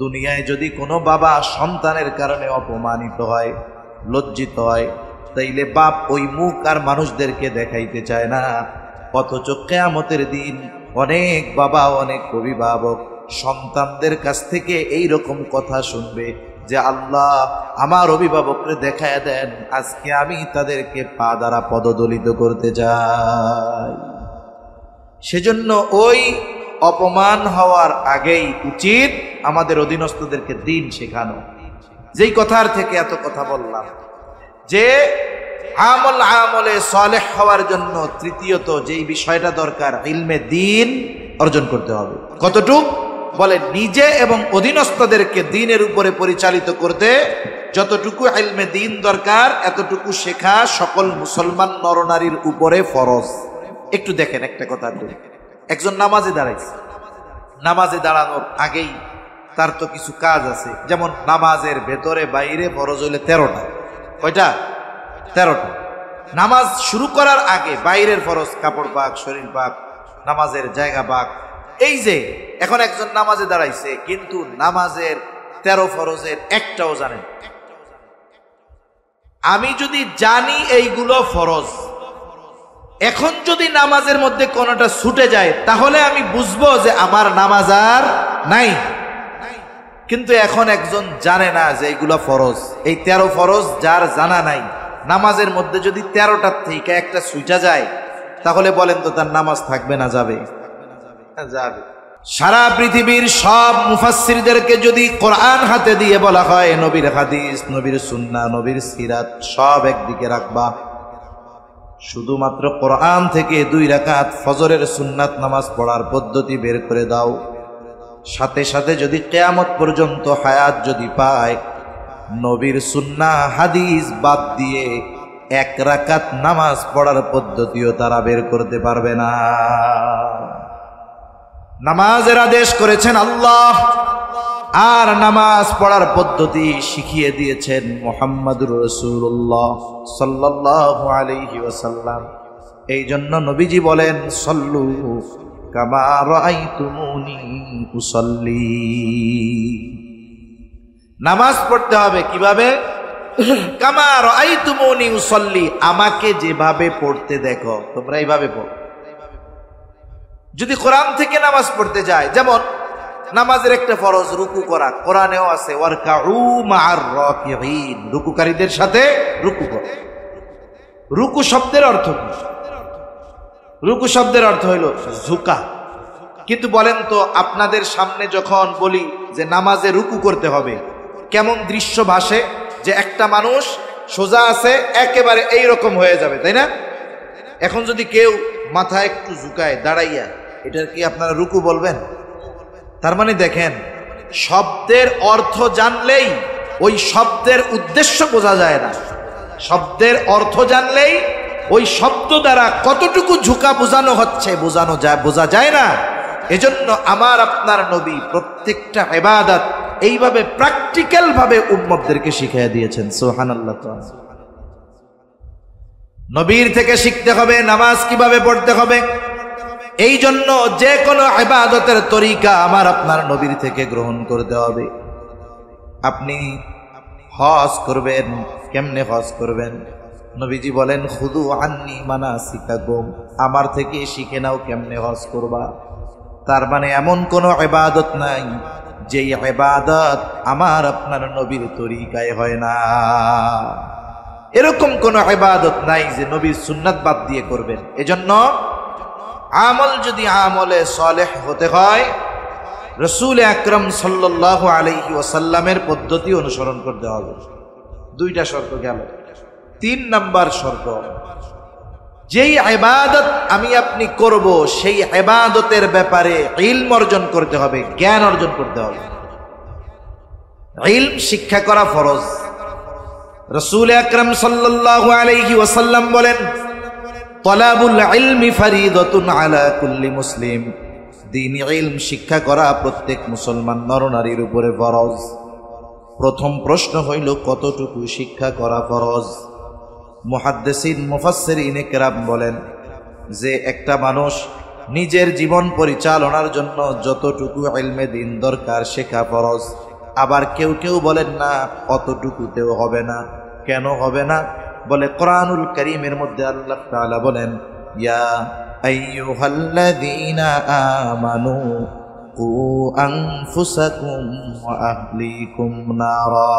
দুনিয়ায় যদি কোনো বাবা সন্তানের কারণে অপমানিত হয়, লজ্জিত হয়, তাইলে বাপ ওই মুখ আর মানুষদেরকে দেখাইতে চায় না। অথচ কিয়ামতের দিন অনেক বাবা, অনেক অভিভাবক সন্তানদের কাছ থেকে এই রকম কথা শুনবে যে আল্লাহ আমার অভিভাবককে দেখায় দেন, আজকে আমি তাদেরকে পা দ্বারা পদদলিত করতে চাই। সেজন্য ওই অপমান হওয়ার আগেই উচিত আমাদের অধীনস্থদেরকে দিন শেখানো। যেই কথার থেকে এত কথা বললাম যে আমলে সালেহ হওয়ার জন্য তৃতীয়ত যেই বিষয়টা দরকার, ইলমে দ্বীন অর্জন করতে হবে। কতটুক বলে, নিজে এবং অধীনস্থদেরকে দ্বীনের উপরে পরিচালিত করতে যতটুকু ইলমে দ্বীন দরকার, এতটুকু শেখা সকল মুসলমান নরনারীর উপরে ফরজ। একটু দেখেন একটা কথা, একজন নামাজে দাঁড়াইছে, নামাজে দাঁড়ানোর আগেই তার তো কিছু কাজ আছে, যেমন নামাজের ভেতরে বাইরে ফরজ হইলে 13টা। কয়টা? 13টা। নামাজ শুরু করার আগে বাইরের ফরজ, কাপড় পাক, শরীর পাক, নামাজের জায়গা পাক। এই যে এখন একজন নামাজে দাঁড়াইছে, কিন্তু নামাজের 13 ফরজের একটাও জানেন। আমি যদি জানি এইগুলো ফরজ, এখন যদি নামাজের মধ্যে কোনোটা ছুটে যায়, তাহলে আমি বুঝবো যে আমার নামাজ আর নাই। কিন্তু এখন একজন জানে না যে এইগুলো ফরজ, এই 13 ফরজ যার জানা নাই, নামাজের মধ্যে যদি 13টার থেকে একটা ছুটে যায়, তাহলে বলেন তো তার নামাজ থাকবে না যাবে? যাবে। সারা পৃথিবীর সব মুফাসসিরদেরকে যদি কোরআন হাতে দিয়ে বলা হয় নবীর হাদিস, নবীর সুন্নাহ, নবীর সিরাত সব একদিকে রাখবা, শুধুমাত্র কোরআন থেকে 2 রাকাত ফজরের সুন্নাত নামাজ পড়ার পদ্ধতি বের করে দাও, সাথে সাথে যদি কিয়ামত পর্যন্ত হায়াত যদি পায়, নবীর সুন্নাহ হাদিস বাদ দিয়ে 1 রাকাত নামাজ পড়ার পদ্ধতিও তারা বের করতে পারবে না। নামাজের আদেশ করেছেন আল্লাহ, আর নামাজ পড়ার পদ্ধতি শিখিয়ে দিয়েছেন মুহাম্মদুর রাসূলুল্লাহ সাল্লাল্লাহু আলাইহি ওয়াসাল্লাম। এই জন্য নবীজি বলেন, সল্লু কামা রাআইতুমুনি উসাল্লি। নামাজ পড়তে হবে কিভাবে? কামা রাআইতুমুনি উসাল্লি, আমাকে যেভাবে পড়তে দেখো তোমরা এইভাবে পড়ো। যদি কোরআন থেকে নামাজ পড়তে যায়, যেমন নামাজের একটা ফরজ রুকু করা, কোরআনেও আছে ওয়ারকাউ মা'আর রাকিঈন, রুকুকারীদের সাথে রুকু করো। রুকু শব্দের অর্থ কি? রুকু শব্দের অর্থ হইল ঝুঁকা। কিন্তু বলেন তো, আপনাদের সামনে যখন বলি যে নামাজে রুকু করতে হবে, কেমন দৃশ্য ভাসে যে একটা মানুষ সোজা আছে, একেবারে এইরকম হয়ে যাবে, তাই না? এখন যদি কেউ মাথা একটু ঝুঁকায় দাঁড়াইয়া, এটার কি আপনারা রুকু বলবেন? তার মানে দেখেন, শব্দের অর্থ জানলেই ওই শব্দের উদ্দেশ্য বোঝা যায় না। শব্দের অর্থ জানলেই ওই শব্দ দ্বারা কতটুকু ঝুঁকা বোঝানো হচ্ছে বোঝা যায় না। এজন্য আমার আপনার নবী প্রত্যেকটা ইবাদত এইভাবে প্র্যাকটিক্যাল ভাবে উম্মতদেরকে শিখিয়ে দিয়েছেন। সুবহানাল্লাহ। নবীর থেকে শিখতে হবে নামাজ কিভাবে পড়তে হবে। এই জন্য যে কোনো ইবাদতের তরিকা আমার আপনার নবীর থেকে গ্রহণ করতে হবে। আপনি হজ করবেন, কেমনে হজ করবেন? নবীজি বলেন, খুদু আন্নি মানাসিকাকুম, আমার থেকে শিখে নাও কেমনে হজ করবা। তার মানে এমন কোনো ইবাদত নাই যেই ইবাদত আমার আপনার নবীর তরিকায় হয় না। এরকম কোনো ইবাদত নাই যে নবীর সুন্নাত বাদ দিয়ে করবেন। এজন্য আমল যদি আমলে সালেহ হতে হয়, রাসূল আকরাম সাল্লাল্লাহু আলাইহি ওয়াসাল্লামের পদ্ধতি অনুসরণ করতে হবে। 2টা শর্ত গেল। 3 নাম্বার শর্ত, যেই ইবাদত আমি আপনি করব সেই ইবাদতের ব্যাপারে ইলম অর্জন করতে হবে, জ্ঞান অর্জন করতে হবে। ইলম শিক্ষা করা ফরজ। রাসূল আকরাম সাল্লাল্লাহু আলাইহি ওয়াসাল্লাম বলেন, তালাবুল ইলমি ফরিদাতুন আলা কুল্লি মুসলিম, দ্বীনি ইলম শিক্ষা করা প্রত্যেক মুসলমান নরনারীর উপরে ফরজ। প্রথম প্রশ্ন হইল, কতটুকু শিক্ষা করা ফরজ? মুহাদ্দিসিন মুফাসসিরিন কেরাম বলেন যে একটা মানুষ নিজের জীবন পরিচালনার জন্য যতটুকু ইলমে দ্বীন দরকার শেখা ফরজ। আবার কেউ কেউ বলেন না অতটুকুতেও হবে না। কেন হবে না? বলে কোরআনুল কারীমের মধ্যে আল্লাহ তাআলা বলেন, ইয়া আইয়ুহাল্লাযীনা আমানু কু আনফুসাকুম ওয়া আহলিকুম নারা।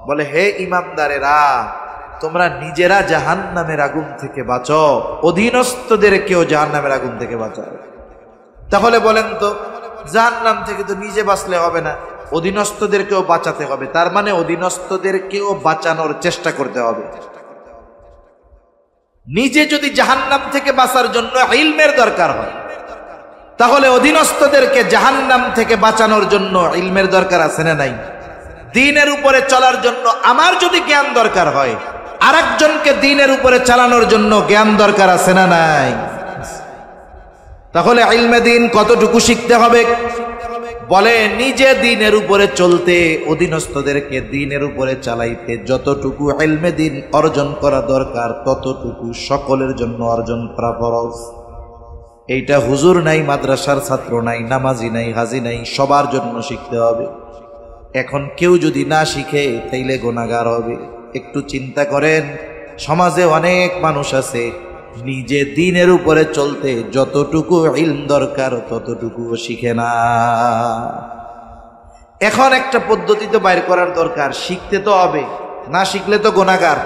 বলে হে ঈমানদারেরা, তোমরা নিজেরা জাহান্নামের আগুন থেকে বাঁচো, অধীনস্থদেরকেও জাহান্নামের আগুন থেকে বাঁচাও। তাহলে বলেন তো, জাহান্নাম থেকে তো নিজে বাঁচলে হবে না, অধীনস্থদেরকেও বাঁচাতে হবে। তার মানে অধীনস্থদেরকেও বাঁচানোর চেষ্টা করতে হবে। নিজে যদি জাহান্নাম থেকে বাঁচার জন্য ইলমের দরকার হয়, তাহলে অধীনস্থদেরকে জাহান্নাম থেকে বাঁচানোর জন্য ইলমের দরকার আছে না নাই? দ্বীনের উপরে চলার জন্য আমার যদি জ্ঞান দরকার হয়, আরেকজনকে দ্বীনের উপরে চালানোর জন্য জ্ঞান দরকার আছে না নাই? তাহলে ইলমে দ্বীন কতটুকু শিখতে হবে? বলে নিজে দ্বীনের উপরে চলতে, অধীনস্থদেরকে দ্বীনের উপরে চালাইতে যতটুকু ইলমে দ্বীন অর্জন করা দরকার, ততটুকু সকলের জন্য অর্জন করা ফরজ। এইটা হুজুর নাই, মাদ্রাসার ছাত্র নাই, নামাজি নাই, হাজি নাই, সবার জন্য শিখতে হবে। এখন কেউ যদি না শিখে তাইলে গুনাহগার হবে। একটু চিন্তা করেন, সমাজে অনেক মানুষ আছে নিজে দ্বীনের উপরে চলতে যতটুকু ইলম দরকার ততটুকুও শিখে না। এখন একটা পদ্ধতি তো বাইর করার দরকার, শিখতে তো হবে, না শিখলে তো গুনাহগার।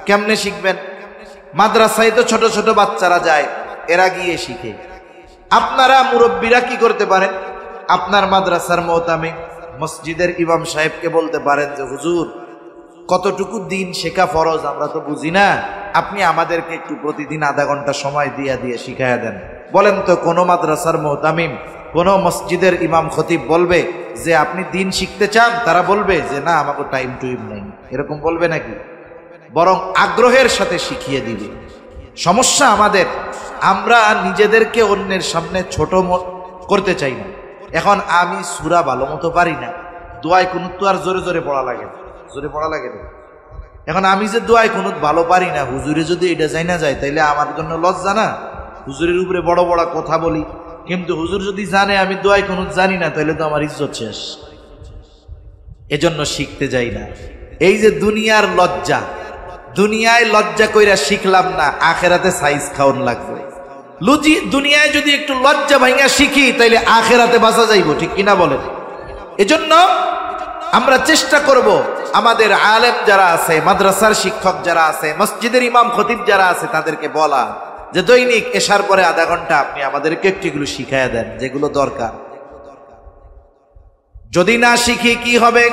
কেমনে শিখবেন? মাদ্রাসায় তো ছোট ছোট বাচ্চারা যায়, এরা গিয়ে শিখে। আপনারা মুরব্বীরা কি করতে পারেন? আপনার মাদ্রাসার মুতামিম, মসজিদের ইমাম সাহেবকে বলতে পারেন যে হুজুর, কতটুকু দ্বীন শেখা ফরজ আমরা তো বুঝি না, আপনি আমাদেরকে একটু প্রতিদিন আধা ঘন্টা সময় দিয়ে শিখাইয়া দেন। বলেন তো কোনো মাদ্রাসার মুতামিম, কোনো মসজিদের ইমাম খতিব বলবে যে আপনি দ্বীন শিখতে চান? তারা বলবে যে না, আমাকে টাইম টুইম নেই, এরকম বলবে নাকি? বরং আগ্রহের সাথে শিখিয়ে দিবে। সমস্যা আমাদের, আমরা নিজেদেরকে অন্যের সামনে ছোট করতে চাই না। এখন আমি সূরা ভালো মতো পারি না, দোয়ায় কুনুত তো আর জোরে জোরে পড়া লাগে না, জোরে পড়া লাগে না। এখন আমি যে দোয়ায় কুনুত ভালো পারি না, হুজুরে যদি এটা যাই না যায় তাইলে আমার জন্য লজ্জা না? হুজুরের উপরে বড় বড় কথা বলি, কিন্তু হুজুর যদি জানে আমি দোয়ায় কুনুত জানি না, তাইলে তো আমার ইজ্জত শেষ। এজন্য শিখতে যাই না। এই যে দুনিয়ার লজ্জা, দুনিয়ায় লজ্জা কইরা শিখলাম না, আখেরাতে সাইজ খাওন লাগবে। দুনিয়ায় যদি একটু লজ্জা ভাঙা শিখি তাইলে আখেরাতে বাঁচা যাইব, ঠিক কিনা বলেন? এজন্য আমরা চেষ্টা করব আমাদের আলেম যারা আছে, মাদ্রাসার শিক্ষক যারা আছে, মসজিদের ইমাম খতিব যারা আছে, তাদেরকে বলা যে দৈনিক এশার পরে আধা ঘন্টা আপনি আমাদেরকে একটুগুলো শিখাইয়া দেন, যেগুলো দরকার। যদি না শিখি কি হবে?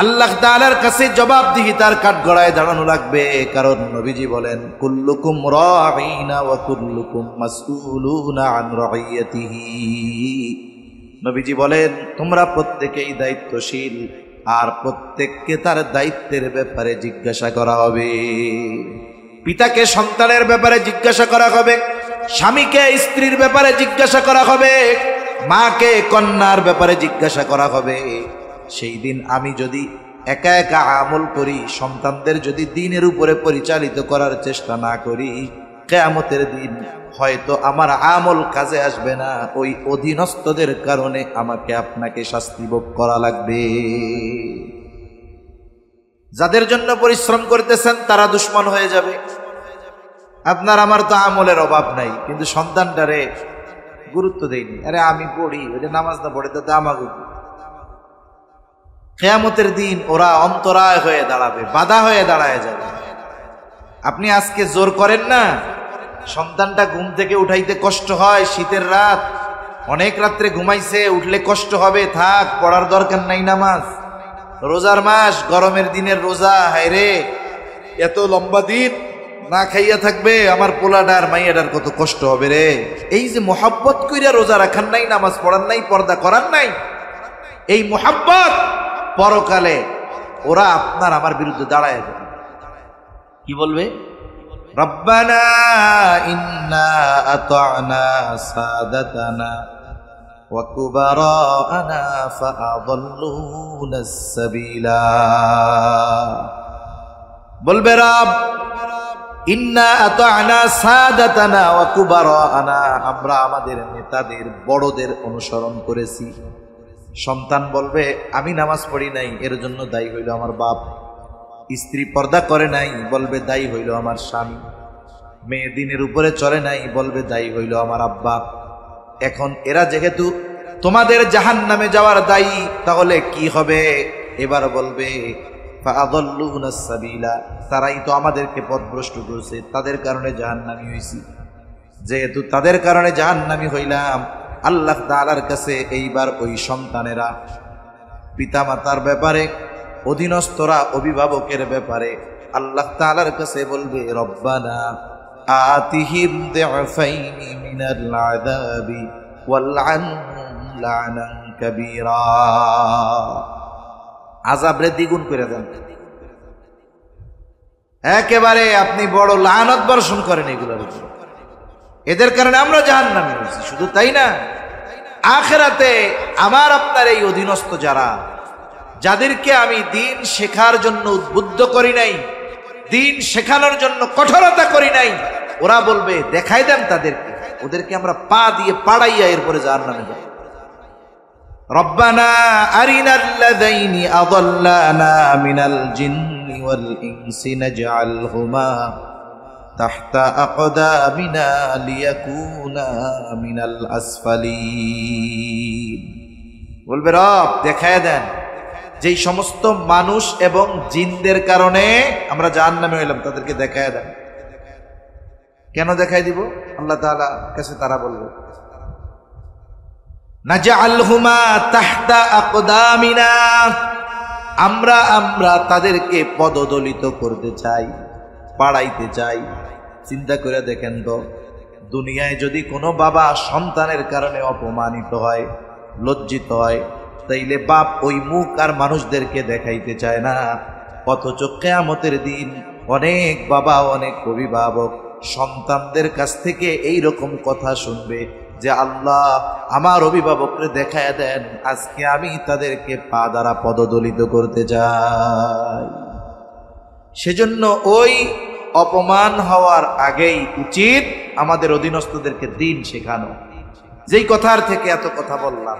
আল্লাহ তাআলার কাছে জবাবদিহিতার কাঠগড়ায় দাঁড়ানো লাগবে। কারণ নবীজি বলেন, কুল্লুকুম রাঈনা ওয়া কুল্লুকুম মাসউলুনা আন রাইয়াতিহি। নবীজি বলেন, তোমরা প্রত্যেকেই দায়িত্বশীল, আর প্রত্যেককে তার দায়িত্বের ব্যাপারে জিজ্ঞাসা করা হবে। পিতাকে সন্তানের ব্যাপারে জিজ্ঞাসা করা হবে, স্বামীকে স্ত্রীর ব্যাপারে জিজ্ঞাসা করা হবে, মাকে কন্যার ব্যাপারে জিজ্ঞাসা করা হবে। সেই দিন আমি যদি একা একা আমল করি, সন্তানদের যদি দ্বীনের উপরে পরিচালিত করার চেষ্টা না করি, কিয়ামতের দিন হয়তো আমার আমল কাজে আসবে না। ওই অধীনস্থদের কারণে আমাকে আপনাকে শাস্তি ভোগ করা লাগবে। যাদের জন্য পরিশ্রম করতেছেন তারা দুশ্মন হয়ে যাবে। আপনার আমার তো আমলের অভাব নাই, কিন্তু সন্তানটারে গুরুত্ব দেয়নি। আরে আমি পড়ি, ওই যে নামাজ না পড়ে তো আমাকে। কিয়ামতের দিন ওরা অন্তরায় হয়ে দাঁড়াবে, বাধা হয়ে দাঁড়ায় যাবে। আপনি আজকে জোর করেন না, সন্তানটা ঘুম থেকে উঠাইতে কষ্ট হয়, শীতের রাত, অনেক রাত্রে ঘুমাইছে, উঠলে কষ্ট হবে, থাক, পড়ার দরকার নাই নামাজ। রোজার মাস, গরমের দিনের রোজা, হায় রে এত লম্বা দিন না খাইয়া থাকবে, আমার পোলাডার মাইয়াডার কত কষ্ট হবে রে। এই যে মোহাব্বত কইরা রোজা রাখার নাই, নামাজ পড়ার নাই, পর্দা করার নাই, এই মোহাব্বত পরকালে ওরা আপনার আমার বিরুদ্ধে দাঁড়ায় যাবে। কি বলবে? রব্বানা ইন্না আতা'না সাদাতানা ওয়া কুবারা'না ফাআদাল্লুনাস সাবিলা। বলবে রব ইন্না আতা'না সাদাতানা ওয়া কুবারা'না, আমরা আমাদের নেতাদের বড়দের অনুসরণ করেছি। সন্তান বলবে আমি নামাজ পড়ি নাই, এর জন্য দায়ী হইল আমার বাপ। স্ত্রী পর্দা করে নাই, বলবে দায়ী হইল আমার স্বামী। মেয়ে দিনের উপরে চলে নাই, বলবে দায়ী হইল আমার আব্বা। এখন এরা যেহেতু তোমাদের জাহান্নামে যাওয়ার দায়ী, তাহলে কি হবে? এবার বলবে ফাআযাল্লুনাস সাবিলা, তারাই তো আমাদেরকে পথভ্রষ্ট করেছে, তাদের কারণে জাহান্নামী হইছি। যেহেতু তাদের কারণে জাহান্নামী হইলাম, আল্লাহ তাআলার কাছে এইবার ওই সন্তানেরা পিতামাতার ব্যাপারে, অধীনস্থরা অভিভাবকের ব্যাপারে আল্লাহ তাআলার কাছে বলবে রব্বানা আতিহিম দি'ফাইনি মিনাল আযাবি ওয়ালআনহুম লা'নান কাবীরা, আযাবরে দ্বিগুণ করে দেন। একেবারে আপনি বড় লানত বর্ষণ করেন এগুলোর উপর, এদের কারণে আমরা জাহান্নামী হয়েছি। শুধু তাই না, আখিরাতে আমার আপনার এই অধীনস্থ যারা, যাদেরকে আমি দিন শেখার জন্য উদ্বুদ্ধ করি নাই, দিন শেখানোর জন্য কঠোরতা করি নাই, ওরা বলবে দেখাই দেন তাদেরকে, ওদেরকে আমরা পা দিয়ে পাড়াইয়া এরপরে জাহান্নামে যাব। রব্বানা আরিনাল্লাযাইনি আযাল্লানা মিনাল জিন্নি ওয়াল ইনসি নাজআলহুমা তাহতা আকদামিনা লিয়াকুনা মিনাল আসফালিন। বলবে রব দেখায় দেন যেই সমস্ত মানুষ এবং জিনদের কারণে আমরা জাহান্নামে হইলাম, তাদেরকে দেখায় দেন। কেন দেখাই দিব? আল্লাহ তাআলা কাছে তারা বলবে নাজআলহুমা তাহতা আকদামিনা, আমরা তাদেরকে পদদলিত করতে চাই, পাড়াইতে চাই। চিন্তা করে দেখেন তো, দুনিয়ায় যদি কোনো বাবা সন্তানের কারণে অপমানিত হয়, লজ্জিত হয়, তাইলে বাপ ওই মুখ আর মানুষদেরকে দেখাইতে চায় না। অথচ কিয়ামতের দিন অনেক বাবা, অনেক অভিভাবক সন্তানদের কাছ থেকে এই রকম কথা শুনবে যে আল্লাহ আমার অভিভাবককে দেখায় দেন, আজকে আমি তাদেরকে পা দ্বারা পদদলিত করতে চাই। সেজন্য ওই অপমান হওয়ার আগেই উচিত আমাদের অধীনস্থদেরকে দিন শেখানো। যেই কথার থেকে এত কথা বললাম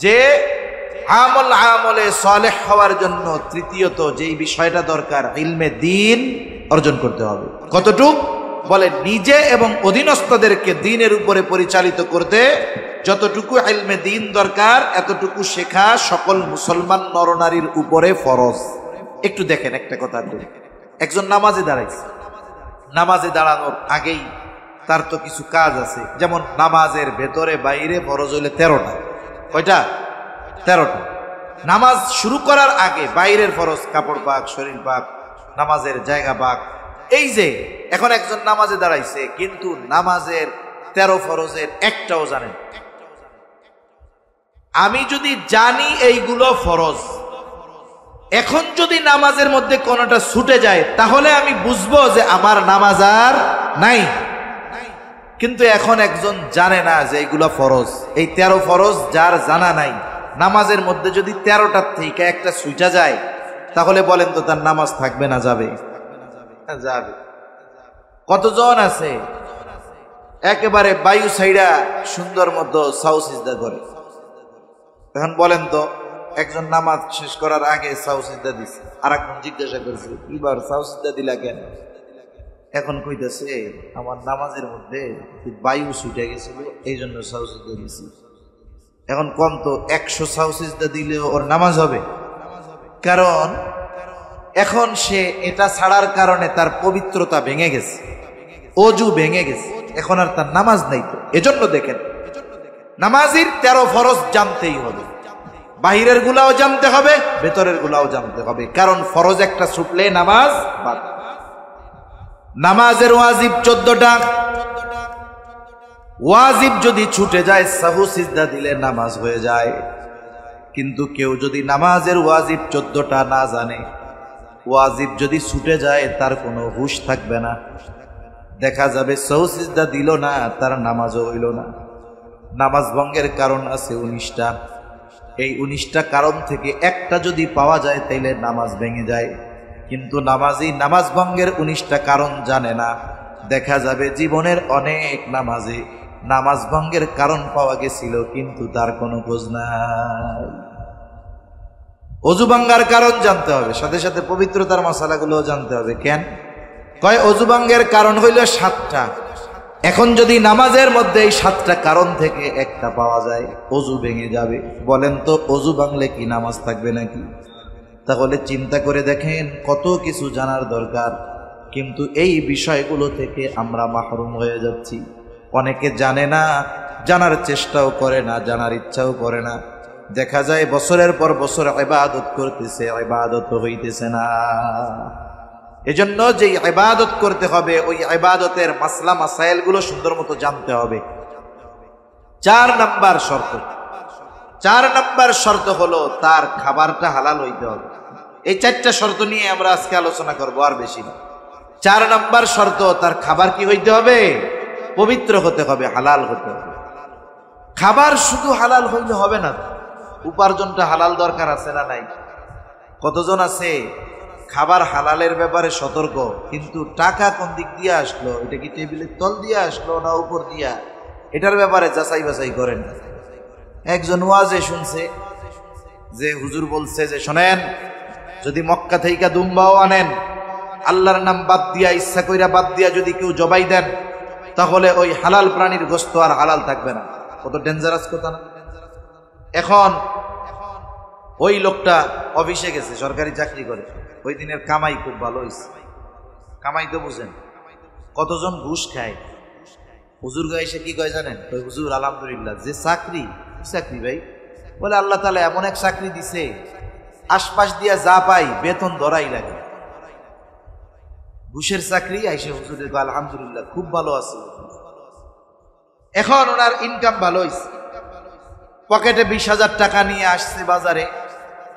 যে আমলে সালেহ হওয়ার জন্য তৃতীয়ত যেই বিষয়টা দরকার, ইলমে দিন অর্জন করতে হবে। কতটুক? বলে নিজে এবং অধীনস্থদেরকে দিনের উপরে পরিচালিত করতে যতটুকু ইলমে দিন দরকার, এতটুকু শেখা সকল মুসলমান নরনারীর উপরে ফরজ। একটু দেখেন একটা কথা, একজন নামাজে দাঁড়াইছে, নামাজে দাঁড়ানোর আগেই তার তো কিছু কাজ আছে। যেমন নামাজের ভেতরে বাইরে ফরজ হইলে 13টা। কয়টা? 13টা। নামাজ শুরু করার আগে বাইরের ফরজ, কাপড় পাক, শরীর পাক, নামাজের জায়গা পাক। এই যে এখন একজন নামাজে দাঁড়াইছে, কিন্তু নামাজের 13 ফরজের একটাও জানেন। আমি যদি জানি এইগুলো ফরজ, এখন যদি নামাজের মধ্যে কোনোটা ছুটে যায়, তাহলে আমি বুঝবো যে আমার নামাজ আর নাই। কিন্তু এখন একজন জানে না যে এইগুলো ফরজ। এই 13 ফরজ যার জানা নাই, নামাজের মধ্যে যদি 13টার থেকে একটা ছুটে যায়, তাহলে বলেন তো তার নামাজ থাকবে না যাবে? যাবে। কতজন আছে একেবারে বায়ু সাইডা সুন্দর মতো সাউ সিজদা করে। এখন বলেন তো, একজন নামাজ শেষ করার আগে সাউ সিজদা দিছে, আর একজন জিজ্ঞাসা করছে এবার সাউ সিজদা দিলা কেন? এখন কইতেছে আমার নামাজের মধ্যে বায়ু ছুটে গেছিল, এই জন্য সাউ সিজদা দিছি। এখন কম তো 100 সাউ সিজদা দিলেও ওর নামাজ হবে? কারণ এখন সে এটা ছাড়ার কারণে তার পবিত্রতা ভেঙে গেছে, অজু ভেঙে গেছে, এখন আর তার নামাজ নাই। তো এজন্য দেখেন, নামাজের 13 ফরজ জানতেই হবে, বাহিরের গুলাও জানতে হবে, ভেতরের গুলাও জানতে হবে। কারণ ফরজ একটা ছুটলে নামাজ বাদ। নামাজের ওয়াজিব 14টা। ওয়াজিব যদি ছুটে যায়, সাহু সিজদা দিলে নামাজ হয়ে যায়। কিন্তু কেউ যদি নামাজের ওয়াজিব 14টা না জানে, ওয়াজিব যদি ছুটে যায়, তার কোনো হুঁশ থাকবে না। দেখা যাবে সাহু সিজদা দিল না, তার নামাজও হইল না। নামাজ ভঙ্গের কারণ আছে 19টা। এই 19টা কারণ থেকে একটা যদি পাওয়া যায়, তাইলে নামাজ ভেঙে যায়। কিন্তু নামাজি নামাজ ভঙ্গের 19টা কারণ জানে না। দেখা যাবে জীবনের অনেক নামাজে নামাজ ভঙ্গের কারণ পাওয়া গেছিল, কিন্তু তার কোনো খোঁজ নাই। অজু ভাঙ্গার কারণ জানতে হবে, সাথে সাথে পবিত্রতার মশালাগুলো জানতে হবে। কেন কয় অজু ভাঙ্গের কারণ হইল 7টা। এখন যদি নামাজের মধ্যে এই 7টা কারণ থেকে একটা পাওয়া যায়, অজু ভেঙে যাবে। বলেন তো অজু ভাঙলে কি নামাজ থাকবে নাকি? তাহলে চিন্তা করে দেখেন কত কিছু জানার দরকার, কিন্তু এই বিষয়গুলো থেকে আমরা মাহরুম হয়ে যাচ্ছি। অনেকে জানে না, জানার চেষ্টাও করে না, জানার ইচ্ছাও করে না। দেখা যায় বছরের পর বছর ইবাদত করতেছে, ইবাদত হইতেছে না। এজন্য যে ইবাদত করতে হবে ওই ইবাদতের মাসলা মাসাইল গুলো সুন্দর মতো জানতে হবে। 4 নাম্বার শর্ত হলো তার খাবারটা হালাল হইতে হবে। এই 4টা শর্ত নিয়ে আমরা আজকে আলোচনা করব, আর বেশি না। 4 নাম্বার শর্ত তার খাবার কি হইতে হবে? পবিত্র হতে হবে, হালাল হতে হবে। খাবার শুধু হালাল হইলে হবে না, উপার্জনটা হালাল দরকার আছে না নাই? কতজন আছে খাবার হালালের ব্যাপারে সতর্ক, কিন্তু টাকা কোন দিক দিয়ে আসলো, এটা কি টেবিলের তল দিয়ে আসলো না উপর দিয়া, এটার ব্যাপারে যাচাই বাছাই করেন। একজন ওয়াজে শুনছে যে হুজুর বলছে যে শোনেন, যদি মক্কা থেকে দুম্বাও আনেন, আল্লাহর নাম বাদ দিয়া, ইচ্ছা কইরা বাদ দিয়া যদি কেউ জবাই দেন, তাহলে ওই হালাল প্রাণীর গোশত আর হালাল থাকবে না। কত ডেঞ্জারাস কথা না? এখন ওই লোকটা অফিসে গেছে, সরকারি চাকরি করে, ওই দিনের কামাই খুব ভালো হয়েছে। কামাই তো বুঝেন, কতজন ঘুষ খায়। হুজুর গায়ে এসে কি কয় জানেন? ওই হুজুর আলহামদুলিল্লাহ, যে চাকরি ভাই, বলে আল্লাহ তাআলা এমন এক চাকরি দিছে, আশপাশ দিয়া যা পাই বেতন ধরাই লাগে। ঘুষের চাকরি আইসে হুজুরের কয় আলহামদুলিল্লাহ খুব ভালো আছে। এখন ওনার ইনকাম ভালো হয়েছে, পকেটে 20,000 টাকা নিয়ে আসছে বাজারে,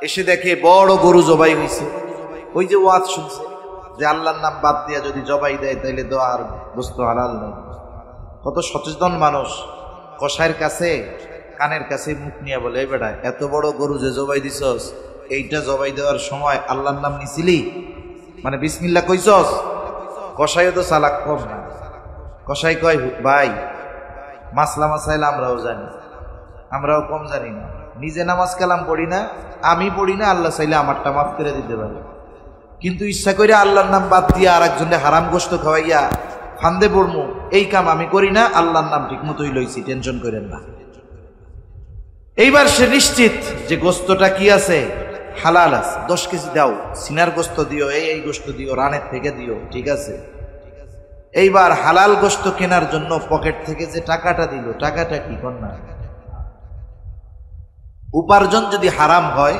এসে দেখে বড় গরু জবাই হয়েছে। ওই যে ওয়াজ শুনছে যে আল্লাহর নাম বাদ দিয়া যদি জবাই দেয় তাইলে তো আর গোশত হালাল নেই। কত সচেতন মানুষ কসাইয়ের কাছে কানের কাছে মুখ নিয়ে বলে, এই বেটা এত বড় গরু যে জবাই দিছস, এইটা জবাই দেওয়ার সময় আল্লাহর নাম নিছিলি, মানে বিসমিল্লাহ কইছস? কসাইও তো চালাক কম না। কসাই কয়, ভাই মাসলা মাসাইল আমরাও জানি, আমরাও কম জানি না, নিজে নামাজ কালাম পড়ি না, আমি পড়ি না, আল্লাহ চাইলে আমারটা মাফ করে দিতে পারে, কিন্তু ইচ্ছা করে আল্লাহর নাম বাদ দিয়ে আর একজনে হারাম গোশত খাওয়াইয়া ফান্দে পড়মু, এই কাম আমি করি না, আল্লাহর নাম ঠিক মতোই লইছি, টেনশন করেন না। এইবার সে নিশ্চিত যে গোশতটা কি আছে, হালাল আছে। 10 কেজি দাও, সিনার গোশত দিও, এই গোশত দিও, রানের থেকে দিও, ঠিক আছে। এইবার হালাল গোশত কেনার জন্য পকেট থেকে যে টাকাটা দিল, টাকাটা কি কন্যা? উপার্জন যদি হারাম হয়,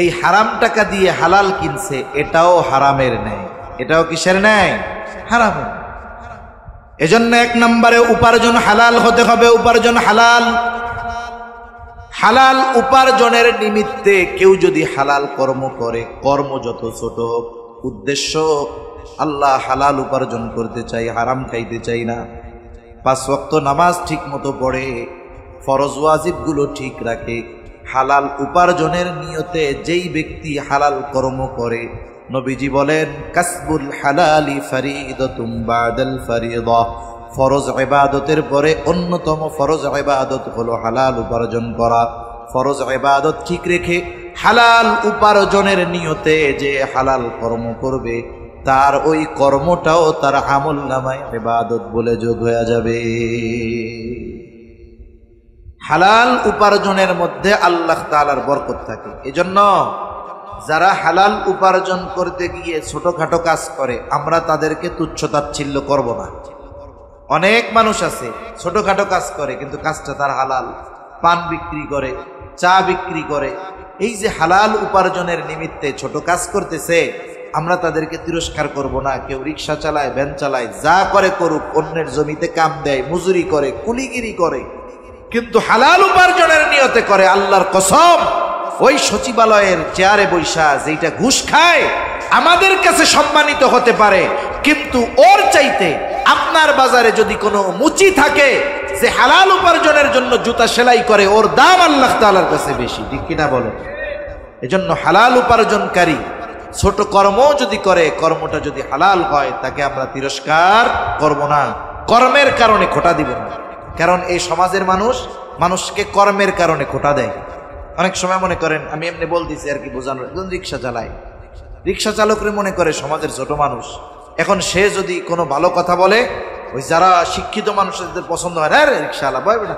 এই হারাম টাকা দিয়ে হালাল কিনছে, এটাও হারামের ন্যায়। এটাও কিসের ন্যায়? হারামের। এজন্য 1 নম্বরে উপার্জন হালাল হতে হবে। উপার্জন হালাল। হালাল উপার্জনের নিমিত্তে কেউ যদি হালাল কর্ম করে, কর্ম যত ছোট, উদ্দেশ্য আল্লাহ হালাল উপার্জন করতে চাই, হারাম খাইতে চাই না। 5 ওয়াক্ত নামাজ ঠিক মতো পড়ে, ফরজ ওয়াজিবগুলো ঠিক রাখে, হালাল উপার্জনের নিয়তে যেই ব্যক্তি হালাল কর্ম করে, নবীজি বলেন কাসবুল হালালি ফারিদাতুম বাদাল ফারিদা, ফরজ ইবাদতের পরে অন্যতম ফরজ ইবাদত হলো হালাল উপার্জন করা। ফরজ ইবাদত ঠিক রেখে হালাল উপার্জনের নিয়তে যে হালাল কর্ম করবে, তার ওই কর্মটাও তার আমল নামায় ইবাদত বলে যোগ হয়ে যাবে। হালাল উপার্জনের মধ্যে আল্লাহ তাআলার বরকত থাকে। এজন্য যারা হালাল উপার্জন করতে গিয়ে ছোটখাটো কাজ করে, আমরা তাদেরকে তুচ্ছ-তাচ্ছিল্য করব না। অনেক মানুষ আছে ছোটখাটো কাজ করে, কিন্তু কাজটা তার হালাল। পান বিক্রি করে, চা বিক্রি করে, এই যে হালাল উপার্জনের নিমিত্তে ছোট কাজ করতেছে, আমরা তাদেরকে তিরস্কার করব না। কেউ রিক্সা চালায়, ভ্যান চালায়, যা করে করুক, অন্যের জমিতে কাম দেয়, মজুরি করে, কুলিগিরি করে, কিন্তু হালাল উপার্জনের নিয়তে করে। আল্লাহর কসম, ওই সচিবালয়ের চেয়ারে বৈশা যেটা ঘুষ খায় আমাদের কাছে সম্মানিত হতে পারে, কিন্তু ওর চাইতে আপনার বাজারে যদি কোনো মুচি থাকে যে হালাল উপার্জনের জন্য জুতা সেলাই করে, ওর দাম আল্লাহ তাআলার কাছে বেশি। ঠিক কিনা বলেন? এজন্য হালাল উপার্জনকারী ছোট কর্ম যদি করে, কর্মটা যদি হালাল হয়, তাকে আমরা তিরস্কার করব না, কর্মের কারণে খোটা দিব না। কারণ এই সমাজের মানুষকে কর্মের কারণে খোটা দেয়। অনেক সময় মনে করেন, আমি এমনি বলতেছি আর কি বোঝানোর, একজন রিক্সা চালায়, রিক্সা চালকরে মনে করে সমাজের ছোট মানুষ। এখন সে যদি কোনো ভালো কথা বলে, ওই যারা শিক্ষিত মানুষদের পছন্দ হয়, হ্যাঁ রিক্সাওয়ালা বয় বেটা,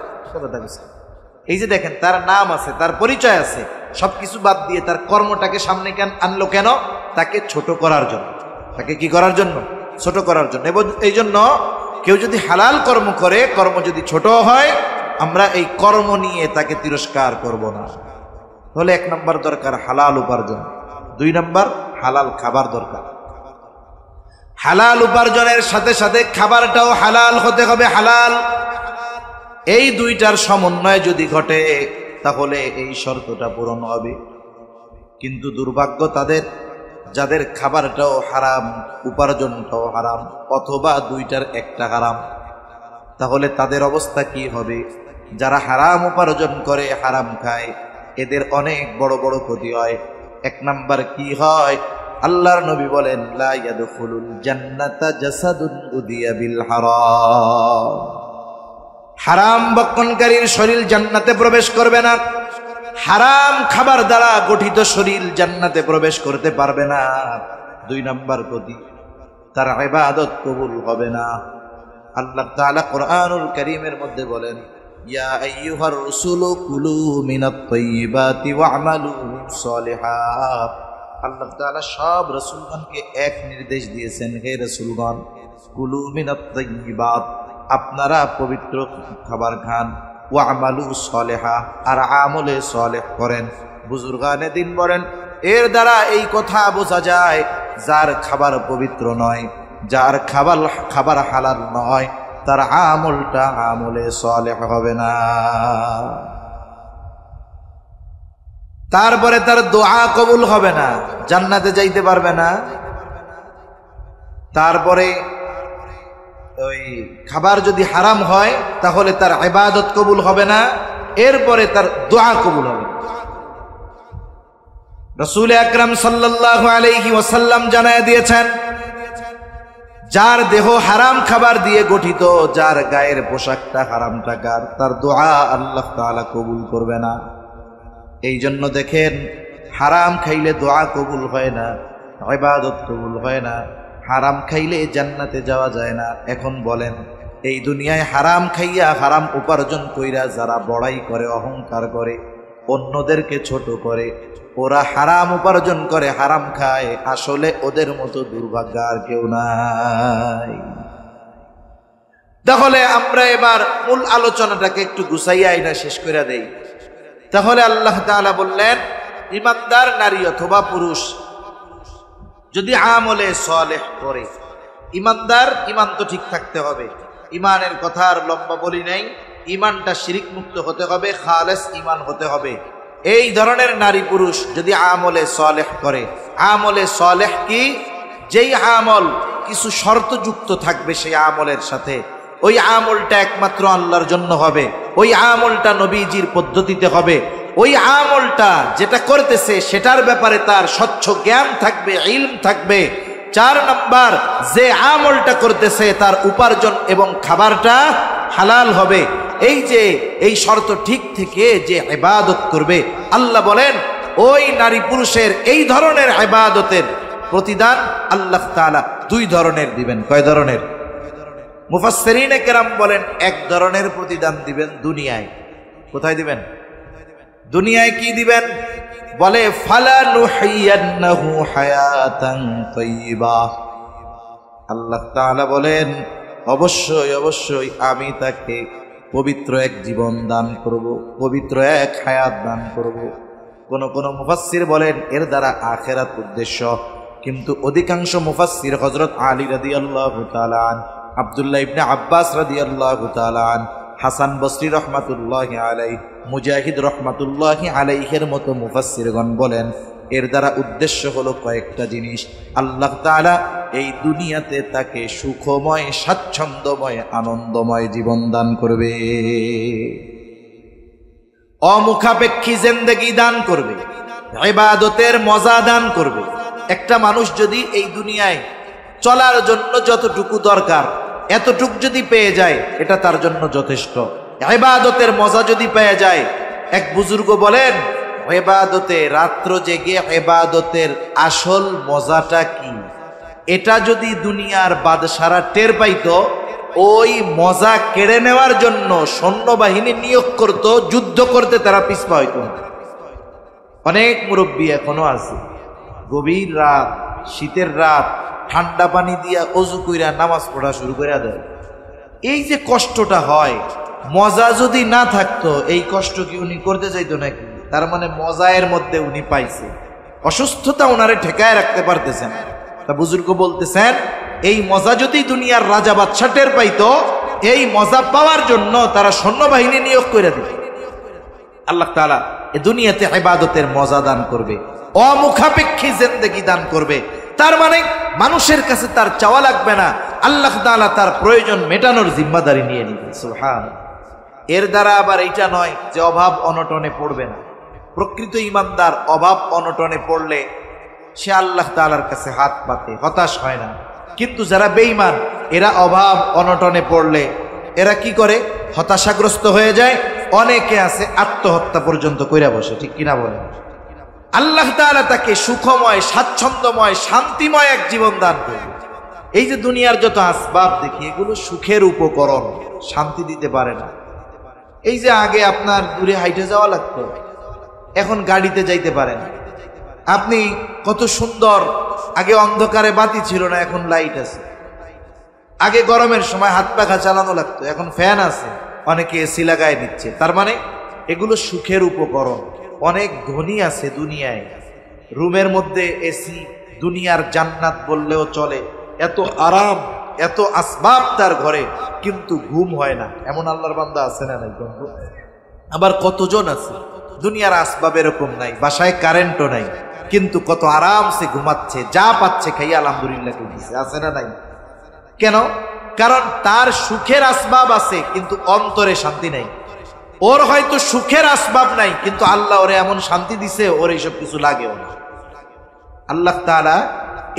এই যে দেখেন তার নাম আছে, তার পরিচয় আছে, সবকিছু বাদ দিয়ে তার কর্মটাকে সামনে আনলো কেন? তাকে ছোট করার জন্য। তাকে কি করার জন্য? ছোট করার জন্য। এবং এই জন্য কেউ যদি হালাল কর্ম করে, কর্ম যদি ছোট হয়, আমরা এই কর্ম নিয়ে তাকে তিরস্কার করব না। তাহলে 1 নম্বর দরকার হালাল উপার্জন, 2 নম্বর হালাল খাবার দরকার। হালাল উপার্জনের সাথে সাথে খাবারটাও হালাল হতে হবে, হালাল। এই দুইটার সমন্বয় যদি ঘটে, তাহলে এই শর্তটা পূরণ হবে। কিন্তু দুর্ভাগ্য তাদের, যাদের খাবারটাও হারাম, উপার্জনটাও হারাম, অথবা দুইটার একটা হারাম। তাহলে তাদের অবস্থা কি হবে? যারা হারাম উপার্জন করে, হারাম খায়, এদের অনেক বড় বড় ক্ষতি হয়। 1 নাম্বার কি হয়? আল্লাহর নবী বলেন, লা ইয়াদখুলুল জান্নাতা জাসাদুন উদিয়া বিল হারাম। হারাম ভক্ষণকারীর শরীর জান্নাতে প্রবেশ করবে না। হারাম খাবার দ্বারা গঠিত শরীর জান্নাতে প্রবেশ করতে পারবে না। 2 নাম্বার ক্ষতি, তার ইবাদত কবুল হবে না। আল্লাহ তাআলা কোরআনুল কারীমের মধ্যে বলেন, ইয়া আইয়ুহার রাসূলু কুলু মিনাত তাইয়্যিবাতি ওয়া'মালু সলিহাত। আল্লাহ তাআলা সব রাসূলগণকে এক নির্দেশ দিয়েছেন, হে রাসূলগণ, কুলু মিনাত তাইয়্যিবাত, আপনারা পবিত্র খাবার খান, ওয়া'মালু সলিহা, আর আমলে সলেহ করেন। বুজুর্গানে দিন বলেন, এর দ্বারা এই কথা বোঝা যায়, যার খাবার পবিত্র নয়, যার খাবার হালাল নয়, তার আমলটা আমলে সলেহ হবে না। তারপরে তার দোয়া কবুল হবে না, জান্নাতে যাইতে পারবে না। তারপরে ওই খাবার যদি হারাম হয়, তাহলে তার ইবাদত কবুল হবে না, এরপরে তার দোয়া কবুল হবে। রাসূল আকরাম সাল্লাল্লাহু আলাইহি ওয়াসাল্লাম জানায় দিয়েছেন, যার দেহ হারাম খাবার দিয়ে গঠিত, যার গায়ের পোশাকটা হারাম টাকার, তার দোয়া আল্লাহ তাআলা কবুল করবে না। এই জন্য দেখেন, হারাম খাইলে দোয়া কবুল হয় না, ইবাদত কবুল হয় না। হারাম খাইলে জান্নাতে যাওয়া যায় না। এখন বলেন, এই দুনিয়ায় হারাম খাইয়া, হারাম উপার্জন কইরা যারা বড়াই করে, অহংকার করে, অন্যদেরকে ছোট করে, ওরা হারাম উপার্জন করে, হারাম খায়, আসলে ওদের মতো দুর্ভাগ্য আর কেউ নাই। তাহলে আমরা এবার মূল আলোচনাটাকে একটু গুছাইয়া আইনা শেষ করে দেই। তাহলে আল্লাহ তাআলা বললেন, ইমানদার নারী অথবা পুরুষ যদি আমলে সলেহ করে, ইমানদার, ইমান তো ঠিক থাকতে হবে, ইমানের কথা আর লম্বা বলি নাই, ইমানটা শিরিক মুক্ত হতে হবে, খালেস ইমান হতে হবে। এই ধরনের নারী পুরুষ যদি আমলে সলেহ করে, আমলে সলেহ কি? যেই আমল কিছু শর্ত যুক্ত থাকবে সেই আমলের সাথে, ওই আমলটা একমাত্র আল্লাহর জন্য হবে, ওই আমলটা নবীজির পদ্ধতিতে হবে, ওই আমলটা যেটা করতেছে সেটার ব্যাপারে তার স্বচ্ছ জ্ঞান থাকবে, ইলম থাকবে। 4 নাম্বার, যে আমলটা করতেছে তার উপার্জন এবং খাবারটা হালাল হবে। এই শর্ত ঠিক থেকে যে ইবাদত করবে, আল্লাহ বলেন ওই নারী পুরুষের এই ধরনের ইবাদতের প্রতিদান আল্লাহ তাআলা 2 ধরনের দিবেন। কয় ধরনের? মুফাসসিরিনে কেরাম বলেন 1 ধরনের প্রতিদান দিবেন দুনিয়ায়। কোথায় দিবেন? দুনিয়ায় কি দিবেন? বলে ফালানুহিয়ান্নাহু হায়াতান তাইয়্যিবা। আল্লাহ তাআলা বলেন, অবশ্যই অবশ্যই আমি তাকে পবিত্র এক জীবন দান করব, পবিত্র এক হায়াত দান করব। কোন মুফাসসির বলেন এর দ্বারা আখিরাত উদ্দেশ্য, কিন্তু অধিকাংশ মুফাসসির হযরত আলী রাদিয়াল্লাহু তাআলা আন, আব্দুল্লাহ ইবনে আব্বাস রাদিয়াল্লাহু তাআলা আন, হাসান বসরি রহমাতুল্লাহি আলাইহি, মুজাহিদ রহমাতুল্লাহি আলাইহির মতো মুফাসসিরগণ বলেন এর দ্বারা উদ্দেশ্য হলো কয়েকটা জিনিস। আল্লাহ তাআলা এই দুনিয়াতে তাকে সুখময়, স্বাচ্ছন্দ্যময়, আনন্দময় জীবন দান করবে, অমুখাপেক্ষী জিন্দেগি দান করবে, ইবাদতের মজা দান করবে। একটা মানুষ যদি এই দুনিয়ায় চলার জন্য যতটুকু দরকার এতটুক যদি পেয়ে যায় এটা তার জন্য যথেষ্ট। ইবাদতের মজা যদি পেয়ে যায়, এক বুজুর্গ বলেন ইবাদতে রাত্র জেগে ইবাদতের আসল মজাটা কি, এটা যদি দুনিয়ার বাদশারা টের পাইতো ওই মজা কেড়ে নেওয়ার জন্য সৈন্যবাহিনী নিয়োগ করত, যুদ্ধ করতে তারা পিছপা হইতো না। অনেক মুরব্বী এখনো আছে গভীর রাত, শীতের রাত, ঠান্ডা পানি দিয়া অজু কইরা নামাজ পড়া শুরু করে দেয়। এই যে কষ্টটা হয়, মজা যদি না থাকতো এই কষ্ট কি উনি করতে চাইতো নাকি? তার মানে মজায়ের মধ্যে উনি পাইছে, অসুস্থতা ওনারে ঠেকায় রাখতে পারতেছেন। তা বুজুর্গ বলতেছেন এই মজা যদি দুনিয়ার রাজা বাদশা টের পাইতো, এই মজা পাওয়ার জন্য তারা সৈন্যবাহিনী নিয়োগ করে দিত। আল্লাহ তাআলা এই দুনিয়াতে ইবাদতের মজা দান করবে, অমুখাপেক্ষী জিন্দেগি দান করবে। তার মানে মানুষের কাছে তার চাওয়া লাগবে না, আল্লাহ তাআলা তার প্রয়োজন মেটানোর জিম্মাদারি নিয়ে নিবে। সুবহানাল্লাহ। এর দ্বারা আবার এইটা নয় যে অভাব অনটনে পড়বে না। প্রকৃত ঈমানদার অভাব অনটনে পড়লে সে আল্লাহ তাআলার কাছে হাত পাতে, হতাশ হয় না। কিন্তু যারা বেঈমান এরা অভাব অনটনে পড়লে এরা কি করে? হতাশাগ্রস্ত হয়ে যায়। অনেকে আছে আত্মহত্যা পর্যন্ত কইরা বসে, ঠিক কিনা বলেন? আল্লাহ তাআলা তাকে সুখময়, স্বাচ্ছন্দ্যময়, শান্তিময় এক জীবন দান করবে। এই যে দুনিয়ার যত আসবাব দেখি এগুলো সুখের উপকরণ, শান্তি দিতে পারে না। এই যে আগে আপনার দূরে হাইটে যাওয়া লাগতো, এখন গাড়িতে যাইতে পারেন। আপনি কত সুন্দর, আগে অন্ধকারে বাতি ছিল না, এখন লাইট আছে। আগে গরমের সময় হাত পাখা চালানো লাগতো, এখন ফ্যান আছে, অনেকে এসি লাগায় দিচ্ছে। তার মানে এগুলো সুখের উপকরণ। অনেক ধনী আছে দুনিয়ায়, রুমের মধ্যে এসি, দুনিয়ার জান্নাত বললেও চলে, এত আরাম, এত আসবাব তার ঘরে, কিন্তু ঘুম হয় না। এমন আল্লাহর বান্দা আছে না নাই? আবার কতজন আছে দুনিয়ার আসবাব এরকম নাই, বাসায় কারেন্টও নাই, কিন্তু কত আরামসে ঘুমাচ্ছে, যা পাচ্ছে খাইয়া আলহামদুলিল্লাহ দিচ্ছে, আছে না নাই? কেন? কারণ তার সুখের আসবাব আছে কিন্তু অন্তরে শান্তি নাই। ওর হয়তো সুখের আসবাব নাই কিন্তু আল্লাহ ওরে এমন শান্তি দিছে ওর এইসব কিছু লাগেও না। আল্লাহ তাআলা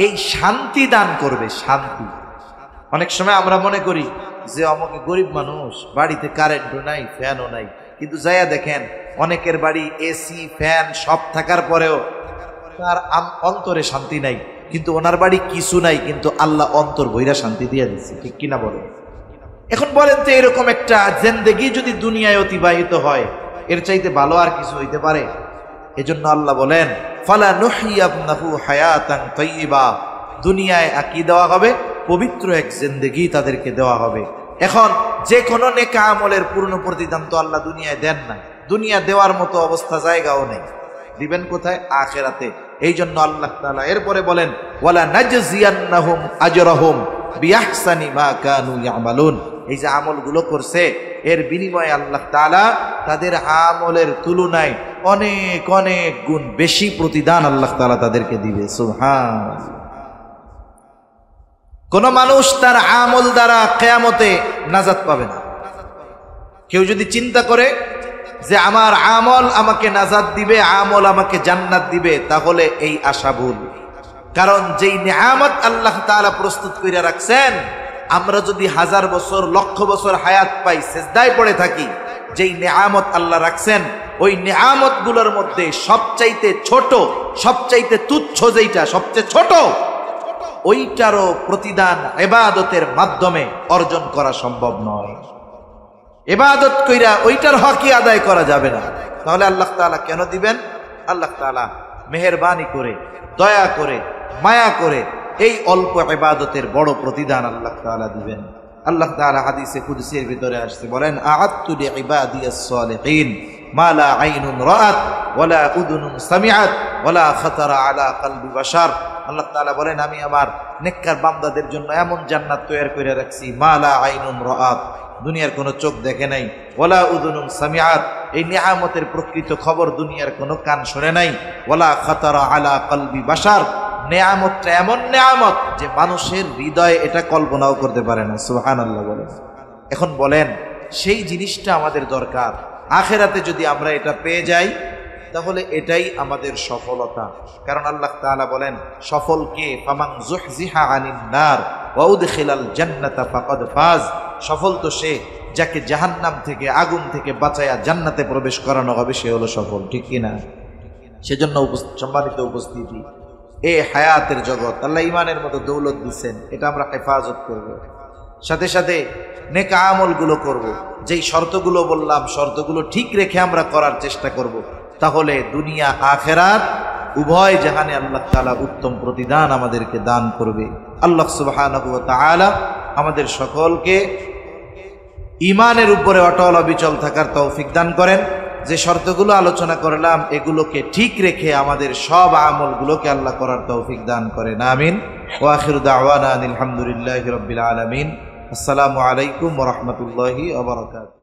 এই শান্তি দান করবে, শান্তি। অনেক সময় আমরা মনে করি যে অমুকে গরিব মানুষ, বাড়িতে কারেন্টও নাই, ফ্যানও নাই, কিন্তু যাইয়া দেখেন অনেকের বাড়ি এসি, ফ্যান সব থাকার পরেও তার অন্তরে শান্তি নাই। কিন্তু ওনার বাড়ি কিছু নাই, কিন্তু আল্লাহ অন্তর বইরা শান্তি দিয়ে দিচ্ছে, ঠিক কিনা বলেন? এখন বলেন তো এরকম একটা জিন্দেগি যদি দুনিয়ায় অতিবাহিত হয়, এর চাইতে ভালো আর কিছু হইতে পারে? এজন্য আল্লাহ বলেন ফালা নুহইয়াবনাহু হায়াতান তাইয়্যিবা, দুনিয়ায় কি দেওয়া হবে? পবিত্র এক জিন্দেগি তাদেরকে দেওয়া হবে। এখন যে কোনো নেক আমলের পূর্ণ প্রতিদান তো আল্লাহ দুনিয়ায় দেন না, দুনিয়া দেওয়ার মতো অবস্থা জায়গাও নেই। দিবেন কোথায়? আখিরাতে। এই জন্য আল্লাহ তাআলা এরপরে বলেন ওয়ালা নাজজিয়ান্নাহুম আজরাহুম বিআহসানি মা কানু ইয়ামালুন। এই যে আমলগুলো করছে এর বিনিময়ে আল্লাহ তাআলা তাদের আমলের তুলনায় অনেক অনেক গুণ বেশি প্রতিদান আল্লাহ তাআলা তাদেরকে দিবে। সুবহানাল্লাহ। কোন মানুষ তার আমল দ্বারা কিয়ামতে নাজাত পাবে না। কেউ যদি চিন্তা করে যে আমার আমল আমাকে নাজাত দিবে, আমল আমাকে জান্নাত দিবে, তাহলে এই আশা ভুল। কারণ যেই নিয়ামত আল্লাহ তাআলা প্রস্তুত করে রাখছেন, আমরা যদি 1000 বছর, লক্ষ বছর হায়াত পাই, সিজদায় পড়ে থাকি, যেই নিয়ামত আল্লাহ রাখছেন ওই নিয়ামত গুলোর মধ্যে সবচাইতে ছোট, সবচাইতে তুচ্ছ যেইটা, সবচেয়ে ছোট, ওইটারও প্রতিদান ইবাদতের মাধ্যমে অর্জন করা সম্ভব নয়। ইবাদত কইরা ওইটার হকই আদায় করা যাবে না। তাহলে আল্লাহ তাআলা কেন দিবেন? আল্লাহ তাআলা মেহেরবানি করে, দয়া করে, মায়া করে এই অল্প ইবাদতের বড় প্রতিদান আল্লাহ তাআলা দিবেন। আল্লাহ তাআলা হাদিসে কুদসির ভিতরে আসছে, বলেন আ'আদতু লিইবাদিয়াস সালিহিন মা লা আইনুন রাআত ওয়ালা উযুনুন সামিআত ওয়ালা খাতারা আলা কলবি বাশার। আল্লাহ তাআলা বলেন আমি আমার নেককার বান্দাদের জন্য এমন জান্নাত তৈরি করে রাখছি, মা লা আইনুন রাআত, দুনিয়ার কোনো চোখ দেখে নাই, ওয়ালা উযুনুন সামিআত, এই নিয়ামতের প্রকৃত খবর দুনিয়ার কোনো কান শুনে নাই, ওয়ালা খাতারা আলা কলবি বাশার, নিয়ামতটা এমন নিয়ামত যে মানুষের হৃদয়ে এটা কল্পনাও করতে পারে না। সুবহানাল্লাহ বলেন। এখন বলেন সেই জিনিসটা আমাদের দরকার। আখিরাতে যদি আমরা এটা পেয়ে যাই তাহলে এটাই আমাদের সফলতা। কারণ আল্লাহ তাআলা বলেন, সফল কে? ফামান যুহজিহা আনিন নার ওয়া উদখিলাল জান্নাতা ফাকাদ ফাজ। সফল তো সে যাকে জাহান্নাম থেকে, আগুন থেকে বাঁচায়া জান্নাতে প্রবেশ করানো হবে, সে হলো সফল, ঠিক কিনা? সেজন্য সম্মানিত উপস্থিতি, এই হায়াতের জগৎ আল্লাহ ইমানের মতো দৌলত দিচ্ছেন, এটা আমরা হেফাজত করব। সাথে সাথে নেক আমলগুলো করব। যেই শর্তগুলো বললাম, শর্তগুলো ঠিক রেখে আমরা করার চেষ্টা করব। তাহলে দুনিয়া আখেরাত উভয় জাহানে আল্লাহ তাআলা উত্তম প্রতিদান আমাদেরকে দান করবে। আল্লাহ সুবহানাহু ওয়া তাআলা আমাদের সকলকে ঈমানের উপরে অটল অবিচল থাকার তৌফিক দান করেন। যে শর্তগুলো আলোচনা করলাম, এগুলোকে ঠিক রেখে আমাদের সব আমলগুলোকে আল্লাহ করার তৌফিক দান করেন, আমিন। ওয়া আখিরু দাওয়ানা আলহামদুলিল্লাহি রাব্বিল আলামিন। আসসালামু আলাইকুম ওয়া রাহমাতুল্লাহি ওয়া বারাকাতুহু।